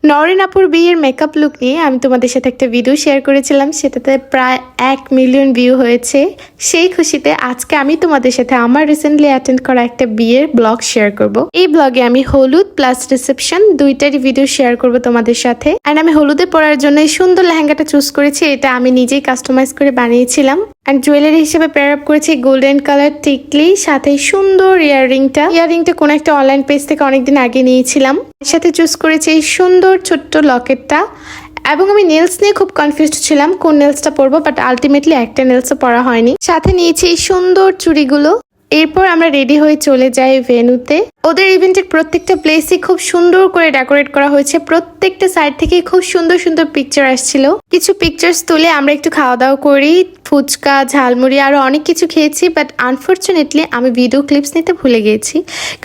নওরিন আপুর বিয়ের makeup look নিয়ে আমি তোমাদের সাথে একটা ভিডিও শেয়ার করেছিলাম, সেটাতে প্রায় 1 মিলিয়ন ভিউ হয়েছে। সেই খুশিতে আজকে আমি তোমাদের সাথে আমার রিসেন্টলি অ্যাটেন্ড করা একটা বিয়ের ব্লগ শেয়ার করব। এই ব্লগে আমি হলুদ প্লাস রিসেপশন দুইটারই ভিডিও শেয়ার করব তোমাদের সাথে। এন্ড আমি হলুদে পরার জন্য এই সুন্দর লেহেঙ্গাটা চুজ করেছি, এটা আমি নিজেই কাস্টমাইজ করে বানিয়েছিলাম। এন্ড জুয়েলারি হিসেবে পেয়ার আপ করেছি গোল্ডেন কালার টিকলি, সাথে সুন্দর ইয়াররিংটা কোন একটা অনলাইন পেজ থেকে অনেকদিন আগে নিয়েছিলাম। সাথে চুজ করেছি এই সুন্দর ছোট্ট লকেটটা। এবং আমি নেলস নিয়ে খুব কনফিউজড ছিলাম কোন নেলসটা পরবো, বাট আলটিমেটলি একটা নেলসও পরা হয়নি। সাথে নিয়েছি এই সুন্দর চুড়িগুলো। এরপর আমরা রেডি হয়ে চলে যাই ভেন্যুতে। ওদের ইভেন্টের প্রত্যেকটা প্লেসই খুব সুন্দর করে ডেকোরেট করা হয়েছে, প্রত্যেকটা সাইড থেকে খুব সুন্দর সুন্দর পিকচার আসছিল। কিছু পিকচার্স তুলে আমরা একটু খাওয়া দাওয়া করি, ফুচকা, ঝালমুড়ি আরো অনেক কিছু খেয়েছি। বাট আনফর্চুনেটলি আমি ভিডিও ক্লিপস নিতে ভুলে গিয়েছি,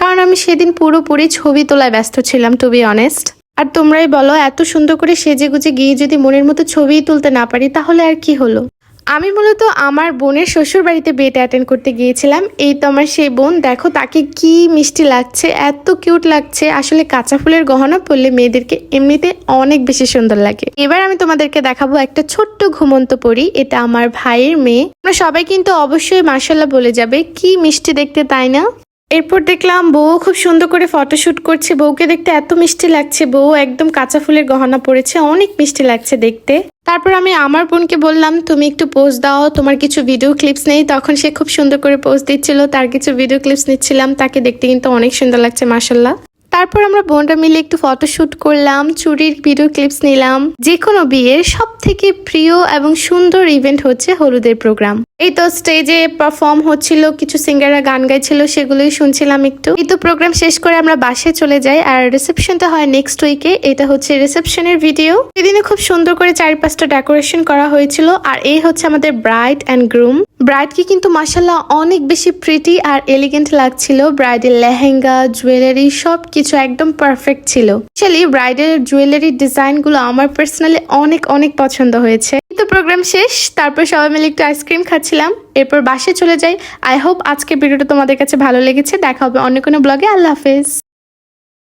কারণ আমি সেদিন পুরোপুরি ছবি তোলায় ব্যস্ত ছিলাম, টু বি অনেস্ট। আর তোমরাই বলো, এত সুন্দর করে সেজে গুজে গিয়ে যদি মনের মতো ছবি তুলতে না পারি তাহলে আর কি হলো। আমি মূলত আমার বোনের শ্বশুর বাড়িতে বিয়েটা অ্যাটেন্ড করতে গিয়েছিলাম। এই তো আমার সেই বোন, দেখো তাকে কি মিষ্টি লাগছে, এত কিউট লাগছে। আসলে কাঁচা ফুলের গহনা পরলে মেয়েদেরকে এমনিতে অনেক বেশি সুন্দর লাগে। এবার আমি তোমাদেরকে দেখাবো একটা ছোট্ট ঘুমন্ত পরী, এটা আমার ভাইয়ের মেয়ে। তোমরা সবাই কিন্তু অবশ্যই মাশাআল্লাহ বলে যাবে, কি মিষ্টি দেখতে, তাই না? এরপর দেখলাম বউ খুব সুন্দর করে ফটোশুট করছে। বউকে দেখতে এত মিষ্টি লাগছে, বউ একদম কাঁচা ফুলের গহনা পরেছে, অনেক মিষ্টি লাগছে দেখতে। তারপর আমি আমার বোনকে বললাম, তুমি একটু পোজ দাও, তোমার কিছু ভিডিও ক্লিপস নেই। তখন সে খুব সুন্দর করে পোজ দিচ্ছিল, তার কিছু ভিডিও ক্লিপস নিচ্ছিলাম। তাকে দেখতে কিন্তু অনেক সুন্দর লাগছে মাশাআল্লাহ। তারপর আমরা বোনরা মিলে একটু ফটোশুট করলাম, চুড়ির ভিডিও ক্লিপস নিলাম। যে কোনো বিয়ের সব থেকে প্রিয় এবং সুন্দর ইভেন্ট হচ্ছে হলুদের প্রোগ্রাম। এই তো স্টেজে পারফর্ম হচ্ছিল, কিছু সিঙ্গাররা গান গাইছিল, সেগুলোই শুনছিলাম একটু। এই তো প্রোগ্রাম শেষ করে আমরা বাসায় চলে যাই, আর রিসেপশনটা হয় নেক্সট উইকে। এটা হচ্ছে রিসেপশনের ভিডিও। সেদিনে খুব সুন্দর করে 4-5টা ডেকোরেশন করা হয়েছিল। আর এই হচ্ছে আমাদের ব্রাইড অ্যান্ড গ্রুম। ব্রাইডকে কিন্তু মাশাআল্লাহ অনেক বেশি প্রিটি আর এলিগেন্ট লাগছিল। ব্রাইডের লেহেঙ্গা, জুয়েলারি সবকিছু একদম পারফেক্ট ছিল। অ্যাকচুয়ালি ব্রাইডের জুয়েলারি ডিজাইন গুলো আমার পার্সোনালি অনেক অনেক পছন্দ হয়েছে। কিন্তু প্রোগ্রাম শেষ, তারপর সবাই মিলে একটু আইসক্রিম খাচ্ছিলাম, এরপর বাসায় চলে যাই। আই হোপ আজকের ভিডিওটা তোমাদের কাছে ভালো লেগেছে। দেখা হবে অন্য কোনো ব্লগে। আল্লাহ হাফেজ।